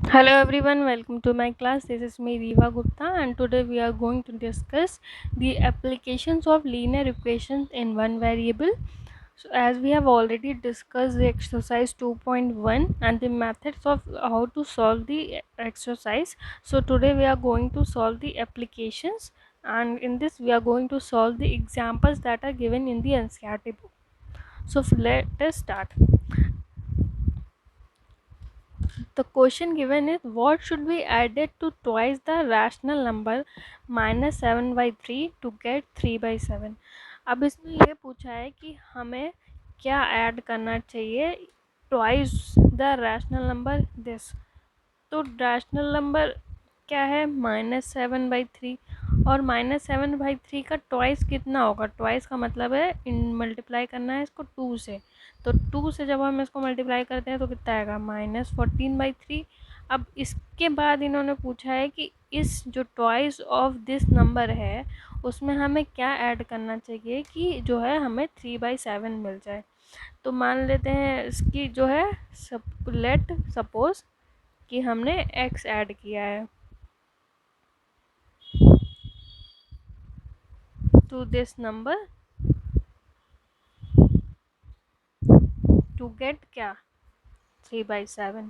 Hello everyone, welcome to my class. This is me Riva Gupta and today we are going to discuss the applications of linear equations in one variable. So as we have already discussed the exercise 2.1 and the methods of how to solve the exercise. So today we are going to solve the applications, and in this we are going to solve the examples that are given in the NCERT book. So let us start. The question given is what should be added to twice the rational number -7/3 to get 3/7। अब इसमें ये पूछा है कि हमें क्या add करना चाहिए twice the rational number this. तो रैशनल नंबर क्या है -7/3, और -7/3 का ट्वाइस कितना होगा। ट्वाइस का मतलब है इन मल्टीप्लाई करना है इसको 2 से। तो 2 से जब हम इसको मल्टीप्लाई करते हैं तो कितना आएगा -14/3। अब इसके बाद इन्होंने पूछा है कि इस जो ट्वाइस ऑफ दिस नंबर है उसमें हमें क्या ऐड करना चाहिए कि जो है हमें 3/7 मिल जाए। तो मान लेते हैं इसकी जो है लेट सपोज कि हमने x ऐड किया है to this number to get क्या 3/7।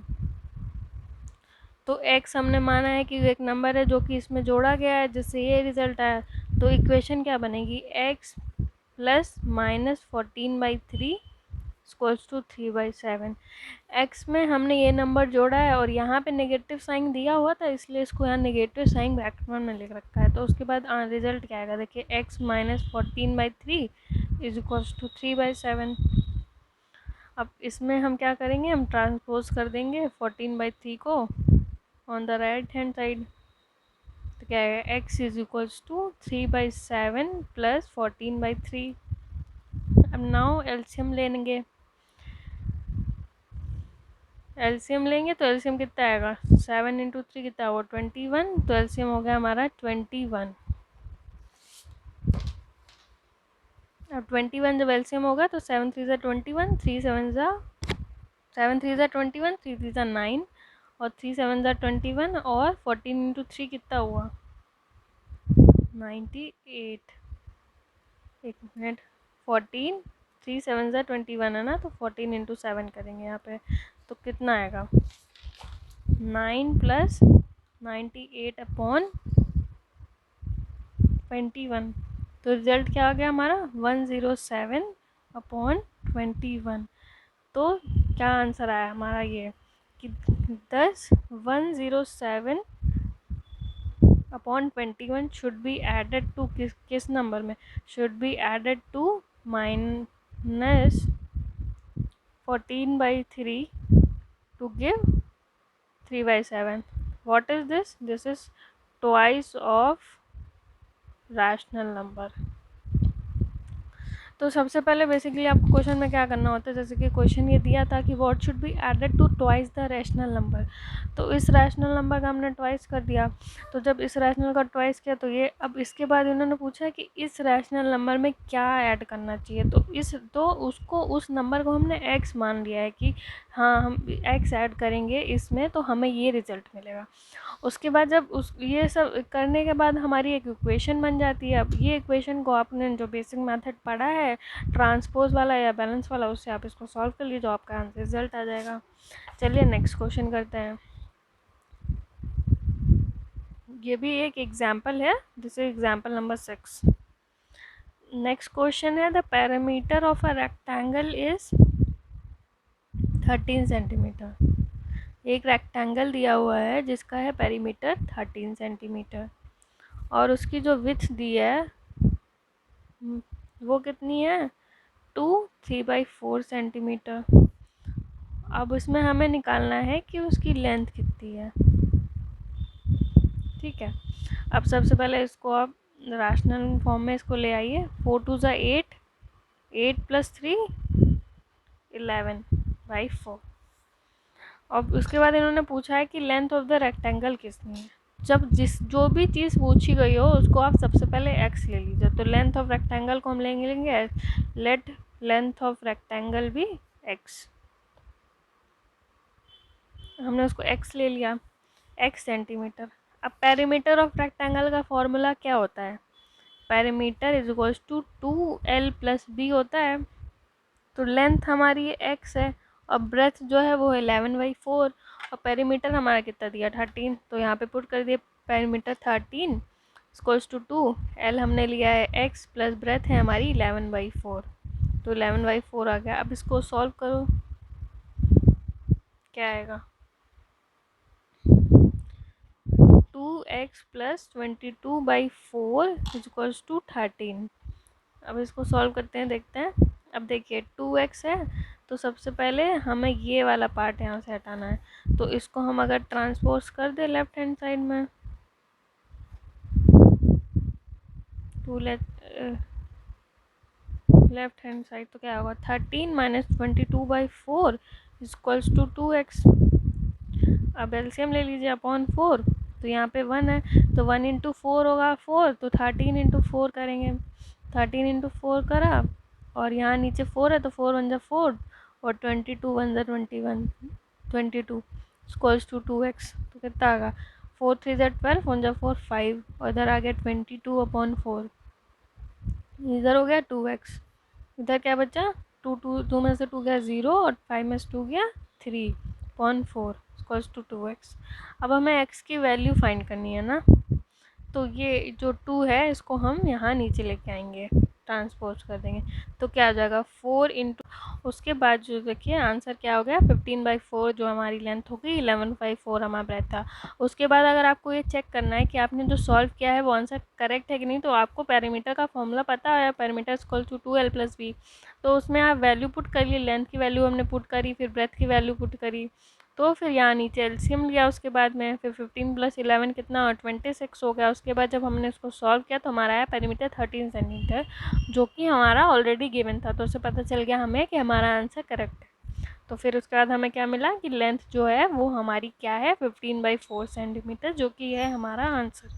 तो x हमने माना है कि एक नंबर है जो कि इसमें जोड़ा गया है जिससे ये रिजल्ट आया। तो इक्वेशन क्या बनेगी x plus -14/3 equals to 3/7। x में हमने ये नंबर जोड़ा है और यहाँ पे नेगेटिव साइन दिया हुआ था इसलिए इसको यहाँ नेगेटिव साइन ब्रैकेट में लिख रखा है। तो उसके बाद रिजल्ट क्या आएगा, देखिए x -14/3 इज इक्वल्स टू 3/7। अब इसमें हम क्या करेंगे, हम ट्रांसपोज कर देंगे 14/3 को on the right hand side. तो क्या आएगा, x is equals to 3/7 plus 14/3। अब नाउ एलसीएम लेंगे, एलसीएम लेंगे तो एलसीएम कितना आएगा 7 इंटू 3 कितना होगा 21। तो एलसीएम हो गया हमारा 21। अब 21 जब एलसीएम होगा तो 7 3 21, 3 7 7 3 21, 3 3 9 और 3 7 21 और 14 इंटू 3 कितना हुआ 98। एक मिनट, 14 3 7 21 है ना, तो 14 इंटू 7 करेंगे यहाँ पे तो कितना आएगा 9 प्लस 98/21। तो रिजल्ट क्या आ गया हमारा 107/21। तो क्या आंसर आया हमारा ये कि 107/21 शुड बी एडेड टू किस नंबर में, should be added to -14/3 to give 3/7। what is this, this is twice of rational number। तो सबसे पहले बेसिकली आपको क्वेश्चन में क्या करना होता है, जैसे कि क्वेश्चन ये दिया था कि what should be added to twice the rational number. तो इस रैशनल नंबर का हमने ट्वाइस कर दिया। तो जब इस रैशनल का ट्वाइस किया तो ये, अब इसके बाद इन्होंने पूछा कि इस रैशनल नंबर में क्या ऐड करना चाहिए। तो उसको उस नंबर को हमने x मान लिया है कि हाँ हम x ऐड करेंगे इसमें तो हमें ये रिजल्ट मिलेगा। उसके बाद जब ये सब करने के बाद हमारी एक इक्वेशन बन जाती है। अब ये इक्वेशन को आपने जो बेसिक मेथड पढ़ा है ट्रांसपोज वाला या बैलेंस वाला, उससे आप इसको सॉल्व कर लीजिए, आपका आंसर रिजल्ट आ जाएगा। चलिए नेक्स्ट क्वेश्चन करते हैं। ये भी एक एग्जाम्पल है, this is example number 6। Next question है the parameter of a rectangle is 13 centimetre. एक रेक्टेंगल दिया हुआ है जिसका है पेरीमीटर 13 सेंटीमीटर और उसकी जो विड्थ दी है वो कितनी है 3/4 सेंटीमीटर। अब इसमें हमें निकालना है कि उसकी लेंथ कितनी है। ठीक है, अब सबसे पहले इसको आप रैशनल फॉर्म में इसको ले आइए। 4 2 8, 8 + 3 11/4। अब उसके बाद इन्होंने पूछा है कि लेंथ ऑफ द रेक्टेंगल कितनी है। जब जो भी चीज़ पूछी गई हो उसको आप सबसे पहले x ले लीजिए। तो लेंथ ऑफ रेक्टेंगल को हम लेंगे लेट लेंथ ऑफ रेक्टेंगल भी x। हमने उसको x ले लिया। x centimetre. अब पेरीमीटर ऑफ रेक्टेंगल का फॉर्मूला क्या होता है? Perimeter is equals to 2l plus b होता है। तो लेंथ हमारी x है और ब्रेथ जो है वो 11/4 और पेरीमीटर हमारा कितना दिया 13, तो यहाँ पे पुट कर दिए पेरीमीटर 13 इक्वल्स टू 2, l हमने लिया है x प्लस ब्रेथ है हमारी 11/4, तो 11/4 आ गया। अब इसको सॉल्व करो, क्या आएगा? 2x plus 22/4 equals to 13। अब इसको सॉल्व करते हैं, देखते हैं। अब देखिए 2x है तो सबसे पहले हमें ये वाला पार्ट यहाँ से हटाना है, तो इसको हम अगर ट्रांसपोज कर दे लेफ्ट हैंड साइड में, टू लेफ्ट हैंड साइड तो क्या होगा 13 माइनस 22/4 इक्वल्स टू 2x। अब एलसीएम ले लीजिए अपॉन 4, तो यहाँ पे 1 है तो 1 इंटू 4 होगा 4, तो 13 इंटू 4 करेंगे, 13 इंटू 4 करा और यहाँ नीचे 4 है तो 4 1 जा 4 और 22 1 जा 21, 22 इक्वल्स टू 2x। तो कितना आएगा 4 3 जा 12, 1 जा 4 5 और इधर आ गया 22/4, इधर हो गया 2x, इधर क्या बचा 2 में से 2 गया 0 और 5 में से 2 गया 3/4 इक्वल्स टू 2x। अब हमें x की वैल्यू फाइंड करनी है ना, तो ये जो 2 है इसको हम यहाँ नीचे लेके आएंगे, ट्रांसपोज कर देंगे, तो क्या हो जाएगा 4 इंटू, उसके बाद जो देखिए आंसर क्या हो गया 15/4 जो हमारी लेंथ होगी, 11/4 हमारा ब्रेथ था। उसके बाद अगर आपको ये चेक करना है कि आपने जो सॉल्व किया है वो आंसर करेक्ट है कि नहीं, तो आपको पेरीमीटर का फॉर्मूला पता है, perimeter equal to 2l plus b, तो उसमें आप वैल्यू पुट करिए, लेंथ की वैल्यू हमने पुट करी, फिर ब्रेथ की वैल्यू पुट करी, तो फिर यहाँ नीचे एलसीएम लिया उसके बाद में, फिर 15 प्लस 11 कितना 26 हो गया। उसके बाद जब हमने इसको सॉल्व किया तो हमारा आया पेरीमीटर 13 सेंटीमीटर, जो कि हमारा ऑलरेडी गिवन था, तो उससे पता चल गया हमें कि हमारा आंसर करेक्ट है। तो फिर उसके बाद हमें क्या मिला कि लेंथ जो है वो हमारी क्या है 15/4 सेंटीमीटर, जो कि है हमारा answer.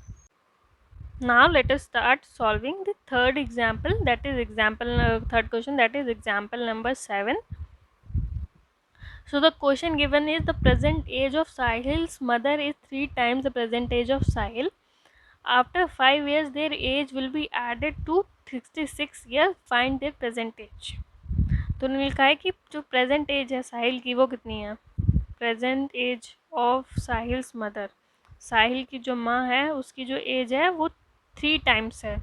Now let us start solving the third example, that is third question, that is example number 7. So the question given is the present age of Sahil's mother is 3 times the present age of Sahil. After 5 years their age will be added to 66 years. Find their present age. तो उन्होंने लिखा है कि जो present as है साहिल की वो कितनी है, present age of Sahil's mother, Sahil की जो माँ है उसकी जो एज है वो 3 टाइम्स है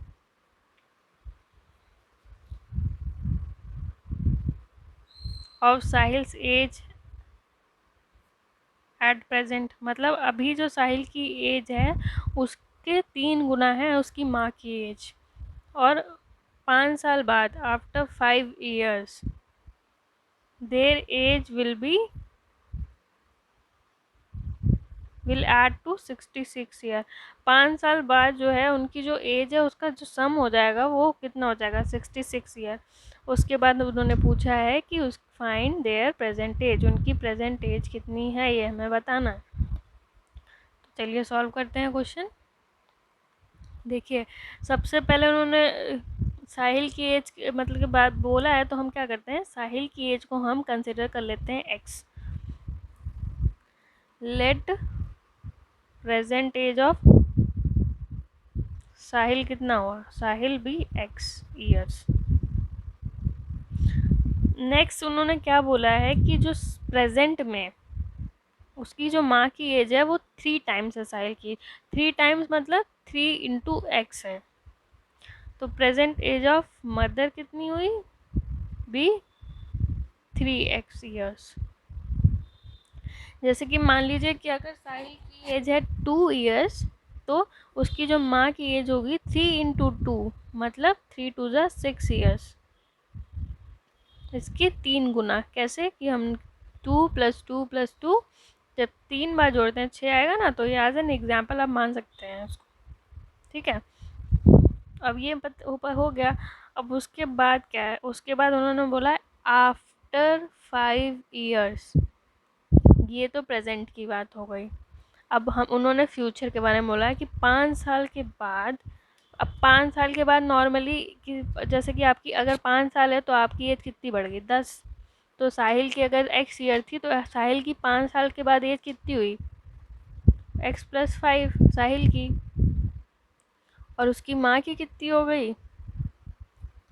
of Sahil's age at present, मतलब अभी जो साहिल की एज है उसके 3 गुना है उसकी माँ की एज, और 5 साल बाद after 5 years their age will add to 66 year. 5 साल बाद जो है उनकी जो एज है उसका जो सम हो जाएगा वो कितना हो जाएगा 66 ईयर। उसके बाद उन्होंने पूछा है कि उस फाइंड देयर प्रेजेंट एज, उनकी प्रेजेंट एज कितनी है ये हमें बताना है। तो चलिए सॉल्व करते हैं क्वेश्चन। देखिए सबसे पहले उन्होंने साहिल की एज मतलब की बात बोला है, तो हम क्या करते हैं साहिल की एज को हम कंसिडर कर लेते हैं x. Let present age of Sahil कितना हुआ, साहिल भी x ईयर्स। नेक्स्ट उन्होंने क्या बोला है कि जो प्रेजेंट में उसकी जो माँ की एज है वो 3 टाइम्स है साहिल की, 3 टाइम्स मतलब 3 इंटू एक्स है, तो प्रेजेंट एज ऑफ मदर कितनी हुई भी 3x ईयर्स। जैसे कि मान लीजिए कि अगर साहिल की एज है 2 ईयर्स तो उसकी जो माँ की एज होगी 3 इंटू 2 मतलब 3 2 जा 6 ईयर्स, इसके 3 गुना। कैसे कि हम 2 + 2 + 2 जब 3 बार जोड़ते हैं 6 आएगा ना, तो ये एज एन एग्जाम्पल आप मान सकते हैं उसको, ठीक है। अब ये ऊपर हो गया। अब उसके बाद क्या है, उसके बाद उन्होंने बोला है आफ्टर 5 years, ये तो प्रेजेंट की बात हो गई। अब हम उन्होंने फ्यूचर के बारे में बोला है कि 5 साल के बाद, अब 5 साल के बाद नॉर्मली कि जैसे कि आपकी अगर 5 साल है तो आपकी एज कितनी बढ़ गई 10, तो साहिल की अगर x ईयर थी तो साहिल की 5 साल के बाद एज कितनी हुई x+5 साहिल की, और उसकी माँ की कितनी हो गई,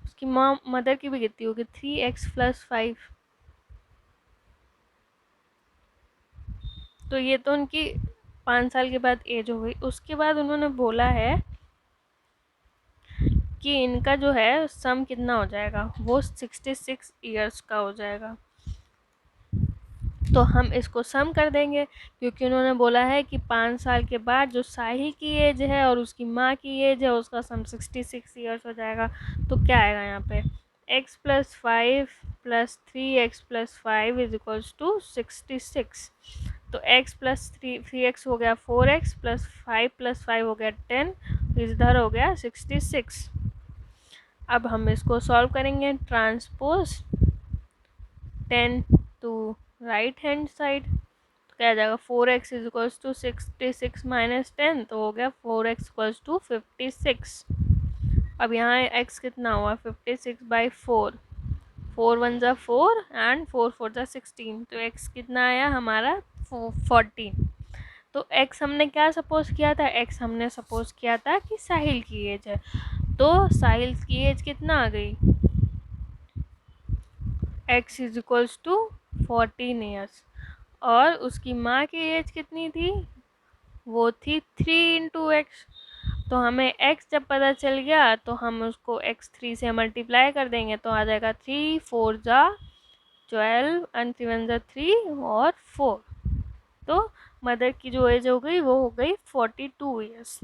उसकी माँ मदर की भी कितनी होगी, 3x+5। तो ये तो उनकी 5 साल के बाद एज हो गई। उसके बाद उन्होंने बोला है कि इनका जो है सम कितना हो जाएगा, वो 66 ईयर्स का हो जाएगा। तो हम इसको सम कर देंगे, क्योंकि उन्होंने बोला है कि 5 साल के बाद जो साहिल की एज है और उसकी माँ की एज है उसका सम 66 ईयर्स हो जाएगा। तो क्या आएगा यहाँ पे, x+5 + 3x+5 = 66। तो x+3 हो गया 4x, +5 हो गया 10, इधर हो गया 66। अब हम इसको सॉल्व करेंगे, transpose 10 to right hand side, तो क्या आ जाएगा, 4x = 66 - 10, तो हो गया 4x = 56। अब यहाँ x कितना हुआ, 56/4, 4 1 ज़ा 4 एंड 4 4 ज़ा 16, तो x कितना आया हमारा 14। तो x हमने क्या सपोज किया था, x हमने सपोज किया था कि साहिल की एज है, तो साहिल की एज कितना आ गई, x = 14 ईयर्स, और उसकी माँ की एज कितनी थी, वो थी 3 × x। तो हमें x जब पता चल गया तो हम उसको x 3 से मल्टीप्लाई कर देंगे, तो आ जाएगा 3 4 ज़ा 12 एंड 3 1 ज़ा 3 और 4। तो मदर की जो एज हो गई वो हो गई 42 ईयर्स।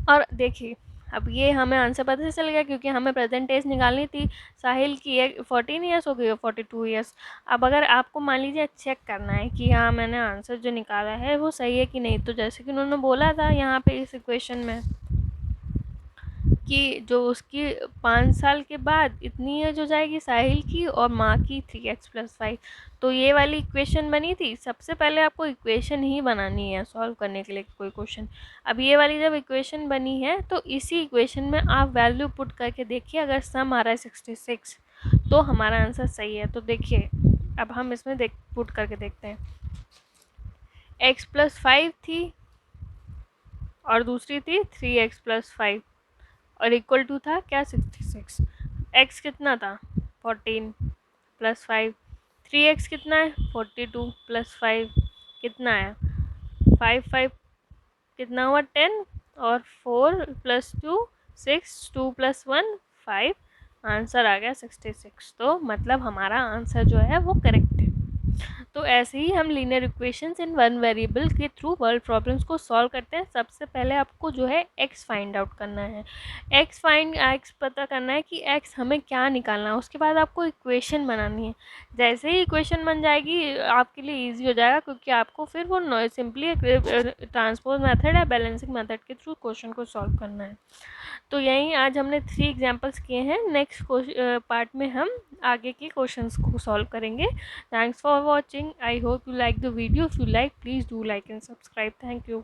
और देखिए अब ये हमें आंसर पता चल गया, क्योंकि हमें प्रेजेंट एज निकालनी थी। साहिल की 14 ईयर्स हो गई और 42 ईयर्स। अब अगर आपको मान लीजिए चेक करना है कि हाँ मैंने आंसर जो निकाला है वो सही है कि नहीं, तो जैसे कि उन्होंने बोला था यहाँ पे इस इक्वेशन में कि जो उसकी 5 साल के बाद इतनी एज हो जाएगी साहिल की और माँ की 3x+5, तो ये वाली इक्वेशन बनी थी। सबसे पहले आपको इक्वेशन ही बनानी है सॉल्व करने के लिए कोई क्वेश्चन। अब ये वाली जब इक्वेशन बनी है तो इसी इक्वेशन में आप वैल्यू पुट करके देखिए, अगर सम आ रहा है 66 तो हमारा आंसर सही है। तो देखिए अब हम इसमें पुट करके देखते हैं, x+5 थी और दूसरी थी 3x+5 और इक्वल टू था क्या 66। x कितना था 14 + 5, 3x कितना है 42 + 5 कितना है 5 5 कितना हुआ 10 और 4 + 2 6, 2 + 1 5, आंसर आ गया 66। तो मतलब हमारा आंसर जो है वो करेक्ट है। तो ऐसे ही हम linear equations in one variable के थ्रू वर्ल्ड प्रॉब्लम्स को सॉल्व करते हैं। सबसे पहले आपको जो है x फाइंड आउट करना है, x पता करना है कि x हमें क्या निकालना है। उसके बाद आपको इक्वेशन बनानी है। जैसे ही इक्वेशन बन जाएगी आपके लिए इजी हो जाएगा, क्योंकि आपको फिर वो सिंपली ट्रांसपोज मेथड या बैलेंसिंग मेथड के थ्रू क्वेश्चन को सॉल्व करना है। तो यहीं आज हमने 3 एग्जाम्पल्स किए हैं। नेक्स्ट पार्ट में हम आगे के क्वेश्चंस को सॉल्व करेंगे। Thanks for watching. I hope you like the video. If you like please do like and subscribe. Thank you.